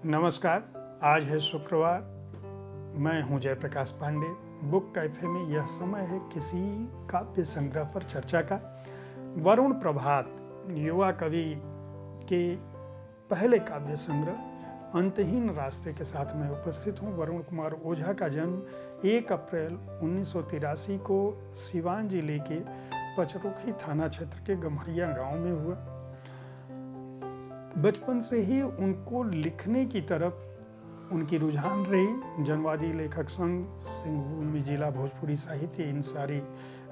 नमस्कार। आज है शुक्रवार। मैं हूं जयप्रकाश पांडे। बुक कैफे में यह समय है किसी काव्य संग्रह पर चर्चा का। वरुण प्रभात युवा कवि के पहले काव्य संग्रह अंतहीन रास्ते के साथ मैं उपस्थित हूं। वरुण कुमार ओझा का जन्म 1 अप्रैल 1983 को सिवान जिले के पचरुखी थाना क्षेत्र के गम्हरिया गांव में हुआ। बचपन से ही उनको लिखने की तरफ उनकी रुझान रही। जनवादी लेखक संघ, सिंहभूमि जिला भोजपुरी साहित्य, इन सारी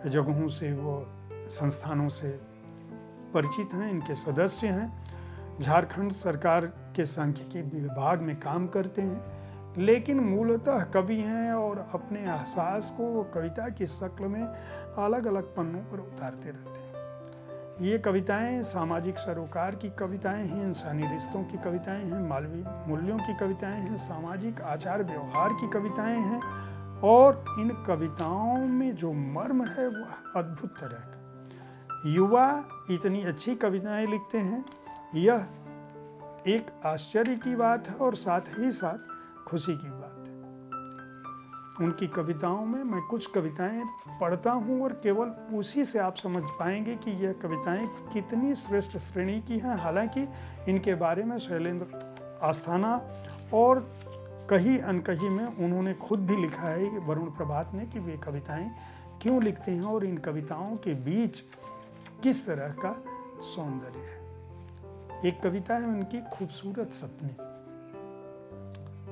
जगहों से, वो संस्थानों से परिचित हैं, इनके सदस्य हैं। झारखंड सरकार के सांख्यिकी विभाग में काम करते हैं, लेकिन मूलतः कवि हैं और अपने एहसास को वो कविता की शक्ल में अलग अलग पन्नों पर उतारते रहते हैं। ये कविताएं सामाजिक सरोकार की कविताएं हैं, इंसानी रिश्तों की कविताएं हैं, मानवीय मूल्यों की कविताएं हैं, सामाजिक आचार व्यवहार की कविताएं हैं और इन कविताओं में जो मर्म है वह अद्भुत तरह का। युवा इतनी अच्छी कविताएं लिखते हैं, यह एक आश्चर्य की बात है और साथ ही साथ खुशी की बात है। उनकी कविताओं में मैं कुछ कविताएं पढ़ता हूं और केवल उसी से आप समझ पाएंगे कि यह कविताएं कितनी श्रेष्ठ श्रेणी की हैं। हालांकि इनके बारे में शैलेंद्र आस्थाना और कहीं अनकहीं में उन्होंने खुद भी लिखा है, वरुण प्रभात ने, कि वे कविताएं क्यों लिखते हैं और इन कविताओं के बीच किस तरह का सौंदर्य है। एक कविता है उनकी, खूबसूरत सपने।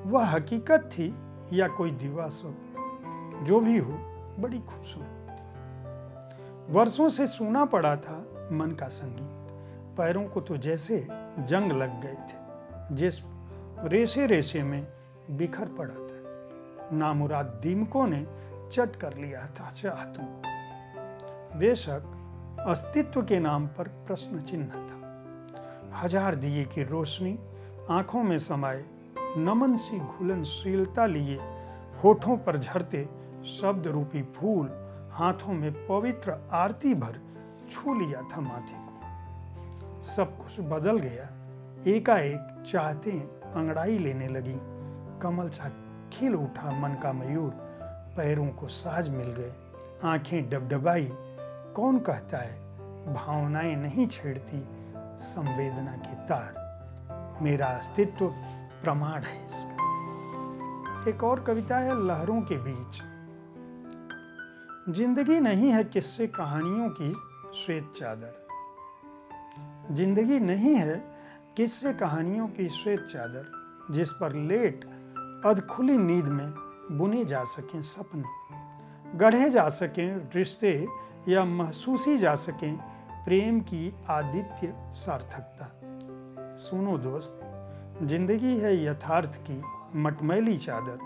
वह हकीकत थी या कोई दीवा स्वप्न, जो भी हो बड़ी खूबसूरत। वर्षों से सुना पड़ा था मन का संगीत, पैरों को तो जैसे जंग लग गए थे, जिस रेशे रेशे में बिखर पड़ा था। नामुराद दीमकों ने चट कर लिया था चाहतों को। बेशक अस्तित्व के नाम पर प्रश्न चिन्ह था। हजार दिए की रोशनी आंखों में समाये, नमन सी घुलनशीलता लिए, होठों पर झरते शब्द रूपी फूल, हाथों में पवित्र आरती भर छू लिया था माथे को। सब कुछ बदल गया, एकाएक चाहतें अंगड़ाई लेने लगी। कमल सा खिल उठा मन का मयूर, पैरों को साज मिल गए, आंखें डबडबाई। कौन कहता है भावनाएं नहीं छेड़ती संवेदना के तार, मेरा अस्तित्व प्रमाण है इसका। एक और कविता है, लहरों के बीच। जिंदगी नहीं है किस्से कहानियों की श्वेत चादर। जिंदगी नहीं है किस्से कहानियों की श्वेत चादर, जिस पर लेट अधखुली नींद में बुने जा सकें सपने, गढ़े जा सकें रिश्ते या महसूसी जा सकें प्रेम की आदित्य सार्थकता। सुनो दोस्त, जिंदगी है यथार्थ की मटमैली चादर,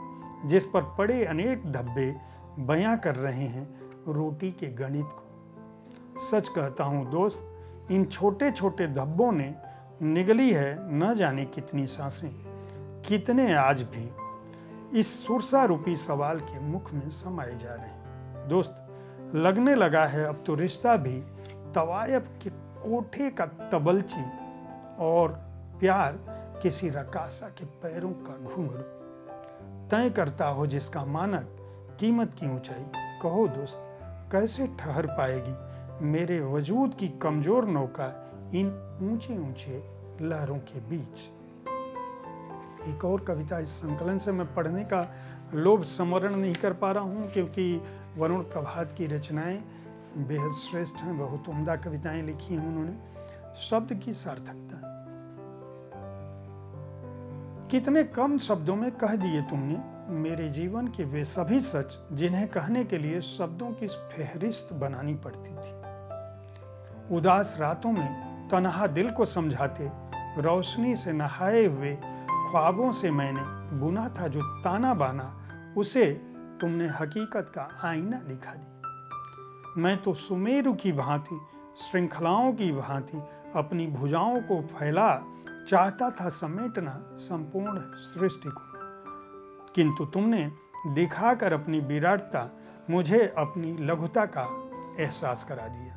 जिस पर पड़े अनेक धब्बे बयां कर रहे हैं रोटी के गणित को। सच कहता हूं दोस्त, इन छोटे छोटे धब्बों ने निगली है न जाने कितनी सांसें, कितने आज भी इस सुरसा रूपी सवाल के मुख में समाये जा रहे हैं। दोस्त, लगने लगा है अब तो रिश्ता भी तवायफ के कोठे का तबलची और प्यार किसी रकासा के पैरों का घुंघरू। तय करता हो जिसका मानक, कीमत की ऊंचाई। कहो दोस्त, कैसे ठहर पाएगी मेरे वजूद की कमजोर नौका इन ऊंचे ऊंचे लहरों के बीच। एक और कविता इस संकलन से मैं पढ़ने का लोभ स्मरण नहीं कर पा रहा हूं, क्योंकि वरुण प्रभात की रचनाएं बेहद श्रेष्ठ हैं। बहुत उम्दा कविताएं लिखी हैं उन्होंने। शब्द की सार्थकता। कितने कम शब्दों में कह दिए तुमने मेरे जीवन के वे सभी सच, जिन्हें कहने के लिए शब्दों की फेहरिस्त बनानी पड़ती थी। उदास रातों में तन्हा दिल को समझाते, रोशनी से नहाए हुए ख्वाबों से मैंने बुना था जो ताना बाना, उसे तुमने हकीकत का आईना दिखा दिया। मैं तो सुमेरु की भांति, श्रृंखलाओं की भांति अपनी भुजाओं को फैला चाहता था समेटना संपूर्ण सृष्टि को, किंतु तुमने दिखाकर अपनी विराटता मुझे अपनी लघुता का एहसास करा दिया।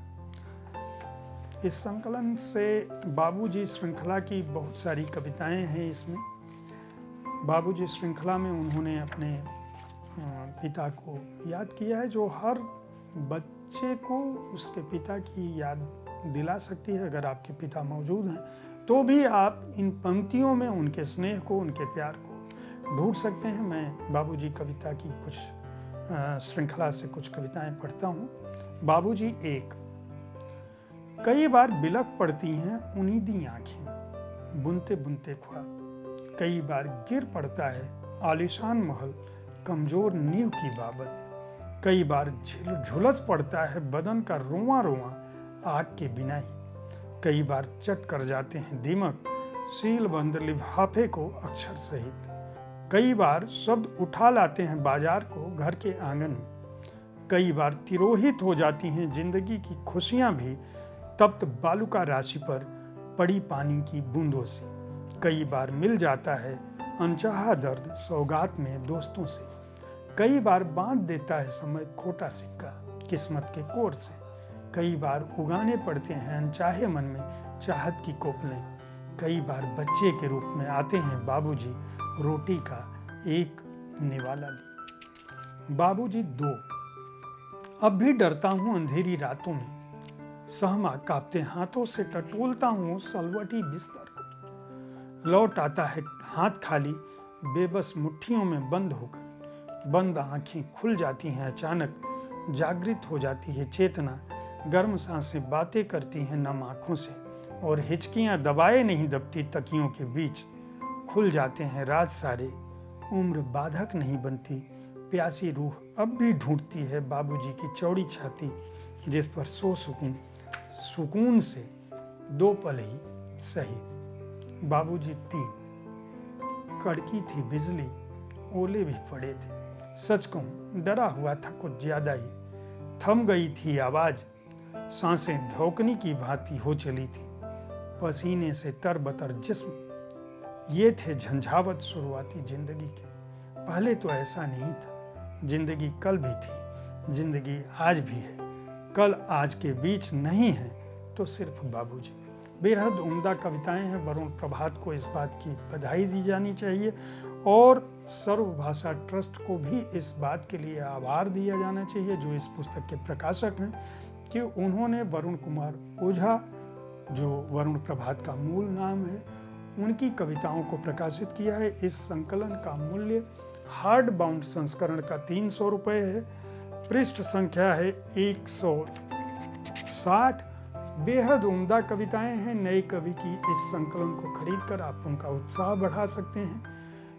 इस संकलन से बाबूजी श्रृंखला की बहुत सारी कविताएं हैं इसमें। बाबूजी श्रृंखला में उन्होंने अपने पिता को याद किया है, जो हर बच्चे को उसके पिता की याद दिला सकती है। अगर आपके पिता मौजूद हैं तो भी आप इन पंक्तियों में उनके स्नेह को, उनके प्यार को ढूंढ सकते हैं। मैं बाबूजी कविता की कुछ श्रृंखला से कुछ कविताएं पढ़ता हूँ। बाबूजी एक। कई बार बिलख पड़ती हैं उन्नीदी आंखें, बुनते बुनते ख्वाब। कई बार गिर पड़ता है आलीशान महल, कमजोर नींव की बाबत। कई बार झुलस पड़ता है बदन का रोआ रोआ, आग के बिना ही। कई बार चट कर जाते हैं दिमक, सील बंद लिफाफे को अक्षर सहित। कई बार शब्द उठा लाते हैं बाजार को घर के आंगन में। कई बार तिरोहित हो जाती हैं जिंदगी की खुशियां भी, तप्त बालुका राशि पर पड़ी पानी की बूंदों से। कई बार मिल जाता है अनचाहा दर्द सौगात में दोस्तों से। कई बार बांध देता है समय खोटा सिक्का किस्मत के कोर से। कई बार उगाने पड़ते हैं अनचाहे मन में चाहत की कोपलें। कई बार बच्चे के रूप में आते हैं बाबूजी, रोटी का एक निवाला ली। बाबूजी दो। अब भी डरता हूं अंधेरी रातों में, सहमा कांपते हाथों से टटोलता हूं सलवटी बिस्तर को। लौट आता है हाथ खाली बेबस मुट्ठियों में बंद होकर। बंद आंखें खुल जाती हैं अचानक, जागृत हो जाती है चेतना। गर्म सांसें बातें करती हैं नम आंखों से, और हिचकियां दबाए नहीं दबती तकियों के बीच। खुल जाते हैं राज सारे, उम्र बाधक नहीं बनती। प्यासी रूह अब भी ढूंढती है बाबूजी की चौड़ी छाती, जिस पर सो सुकून से दो पल ही सही। बाबूजी तीन। कड़की थी बिजली, ओले भी पड़े थे। सच कहूं डरा हुआ था कुछ ज्यादा ही। थम गई थी आवाज, सांसें धोकनी की भांति हो चली थी। पसीने से तरबतर जिस्म, ये थे झंझावत शुरुआती जिंदगी के। पहले तो ऐसा नहीं था। जिंदगी कल भी थी, जिंदगी आज भी है। कल आज के बीच नहीं है तो सिर्फ बाबूजी। बेहद उम्दा कविताएं हैं। वरुण प्रभात को इस बात की बधाई दी जानी चाहिए, और सर्वभाषा ट्रस्ट को भी इस बात के लिए आभार दिया जाना चाहिए, जो इस पुस्तक के प्रकाशक हैं, कि उन्होंने वरुण कुमार ओझा, जो वरुण प्रभात का मूल नाम है, उनकी कविताओं को प्रकाशित किया है। इस संकलन का मूल्य हार्ड बाउंड संस्करण का 300 रुपये है। पृष्ठ संख्या है 160। बेहद उम्दा कविताएं हैं। नए कवि की इस संकलन को खरीदकर आप उनका उत्साह बढ़ा सकते हैं।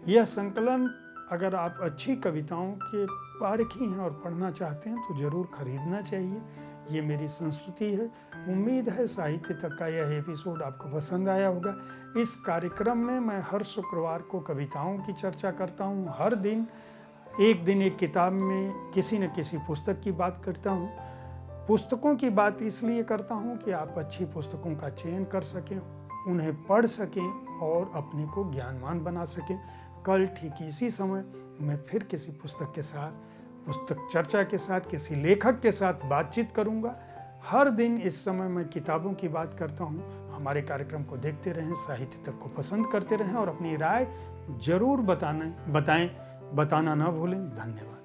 यह संकलन अगर आप अच्छी कविताओं के पारखी हैं और पढ़ना चाहते हैं तो जरूर खरीदना चाहिए। ये मेरी संस्कृति है। उम्मीद है साहित्य तक का यह एपिसोड आपको पसंद आया होगा। इस कार्यक्रम में मैं हर शुक्रवार को कविताओं की चर्चा करता हूँ। हर दिन एक किताब में किसी न किसी पुस्तक की बात करता हूँ। पुस्तकों की बात इसलिए करता हूँ कि आप अच्छी पुस्तकों का चयन कर सकें, उन्हें पढ़ सकें और अपने को ज्ञानवान बना सकें। कल ठीक इसी समय मैं फिर किसी पुस्तक के साथ, पुस्तक चर्चा के साथ, किसी लेखक के साथ बातचीत करूंगा। हर दिन इस समय मैं किताबों की बात करता हूं। हमारे कार्यक्रम को देखते रहें, साहित्य तक को पसंद करते रहें और अपनी राय जरूर बताना ना भूलें। धन्यवाद।